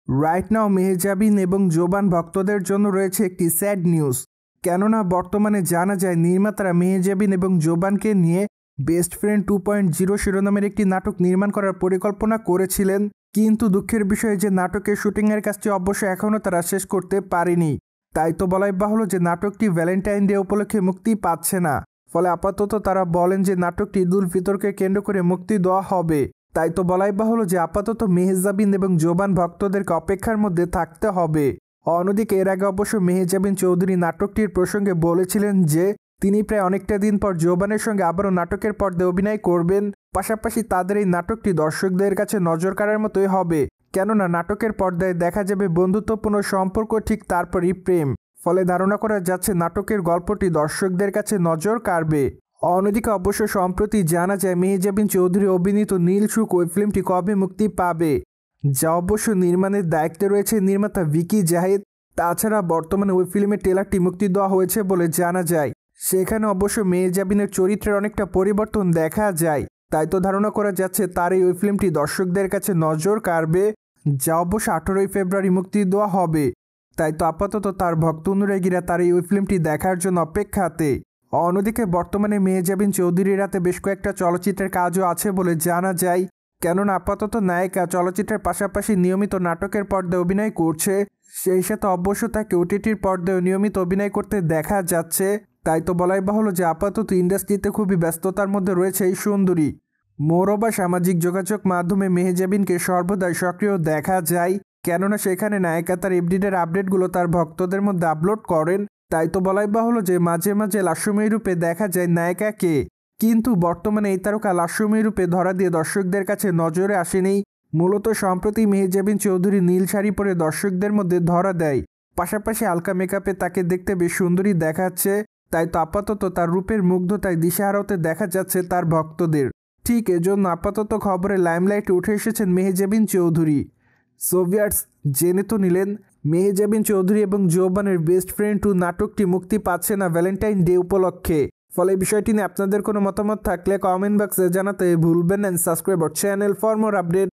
Right now Mehjabin এবং জোবান ভক্তদের জন্য রয়েছে একটি স্যাড নিউজ। কেননা বর্তমানে জানা যায় নির্মাতারা মেহজাবিন এবং জোবানকে নিয়ে বেস্ট ফ্রেন্ড 2.0 শিরোনামের একটি নাটক নির্মাণ করার পরিকল্পনা করেছিলেন, কিন্তু দুঃখের বিষয় যে নাটকের শুটিংয়ের কাজটি অবশ্য এখনও তারা শেষ করতে পারেনি। তাই তো বলাই বাহুল্য যে নাটকটি ভ্যালেন্টাইন ডে উপলক্ষে মুক্তি পাচ্ছে না। ফলে আপাতত তারা বলেন যে নাটকটি ঈদ উল ফিতরকে কেন্দ্র করে মুক্তি দেওয়া হবে। তাই তো বলাই বাহুল্য যে আপাতত মেহজাবিন এবং জোবান ভক্তদেরকে অপেক্ষার মধ্যে থাকতে হবে। অন্যদিকে এর আগে অবশ্য মেহজাবিন চৌধুরী নাটকটির প্রসঙ্গে বলেছিলেন যে তিনি প্রায় অনেকটা দিন পর জোবানের সঙ্গে আবারও নাটকের পর্দায় অভিনয় করবেন। পাশাপাশি তাদের এই নাটকটি দর্শকদের কাছে নজর কাড়ার মতোই হবে, কেননা নাটকের পর্দায় দেখা যাবে বন্ধুত্বপূর্ণ সম্পর্ক, ঠিক তারপরই প্রেম। ফলে ধারণা করা যাচ্ছে নাটকের গল্পটি দর্শকদের কাছে নজর কাড়বে। অন্যদিকে অবশ্য সম্প্রতি জানা যায় মেহজাবিন চৌধুরী অভিনীত নীল সুখ ওই ফিল্মটি কবে মুক্তি পাবে, যা অবশ্য নির্মাণের দায়িত্বে রয়েছে নির্মাতা ভিকি জাহিদ। তাছাড়া বর্তমানে ওই ফিল্মের ট্রেলারটি মুক্তি দেওয়া হয়েছে বলে জানা যায়। সেখানে অবশ্য মেহজাবিনের চরিত্রের অনেকটা পরিবর্তন দেখা যায়। তাই তো ধারণা করা যাচ্ছে তার এই ওই ফিল্মটি দর্শকদের কাছে নজর কাড়বে, যা অবশ্য 18ই ফেব্রুয়ারি মুক্তি দেওয়া হবে। তাই তো আপাতত তার ভক্ত অনুরাগীরা তার এই ওই ফিল্মটি দেখার জন্য অপেক্ষাতে। অন্যদিকে বর্তমানে মেহজাবিন চৌধুরীর হাতে বেশ কয়েকটা চলচ্চিত্রের কাজও আছে বলে জানা যায়, কেননা আপাতত নায়িকা চলচ্চিত্রের পাশাপাশি নিয়মিত নাটকের পর্দায় অভিনয় করছে। সেই সাথে অবশ্য তাকে ওটিটির পর্দায় নিয়মিত অভিনয় করতে দেখা যাচ্ছে। তাই তো বলাই বাহুল্য যে আপাতত ইন্ডাস্ট্রিতে খুবই ব্যস্ততার মধ্যে রয়েছে এই সুন্দরী। মোরবা সামাজিক যোগাযোগ মাধ্যমে মেহজাবিনকে সর্বদাই সক্রিয় দেখা যায়, কেননা সেখানে নায়িকা তার এভরিডের আপডেটগুলো তার ভক্তদের মধ্যে আপলোড করেন। তাই তো বলাই বাহুল্য যে মাঝে মাঝে লাস্যময়ী রূপে দেখা যায় নায়িকাকে, কিন্তু বর্তমানে এই তারকা লাস্যময়ী রূপে ধরা দিয়ে দর্শকদের কাছে নজরে আসেনি। মূলত সম্প্রতি মেহজাবিন চৌধুরী নীল শাড়ি পরে দর্শকদের মধ্যে ধরা দেয়। পাশাপাশি হালকা মেকআপে তাকে দেখতে বেশ সুন্দরী দেখাচ্ছে। তাই তো আপাতত তার রূপের মুগ্ধতায় দিশেহারা হতে দেখা যাচ্ছে তার ভক্তদের। ঠিক এজন্য আপাতত খবরে লাইমলাইটে উঠে এসেছেন মেহজাবিন চৌধুরী। সোভিয়ার্স, জেনে তো নিলেন মেহজাবিন চৌধুরী এবং জোবানের বেস্ট ফ্রেন্ড 2 নাটকটি মুক্তি পাচ্ছে না ভ্যালেন্টাইন ডে উপলক্ষে। ফলে বিষয়টি নিয়ে আপনাদের কোনো মতামত থাকলে কমেন্ট বক্সে জানাতে ভুলবেন না। Subscribe our channel for more update.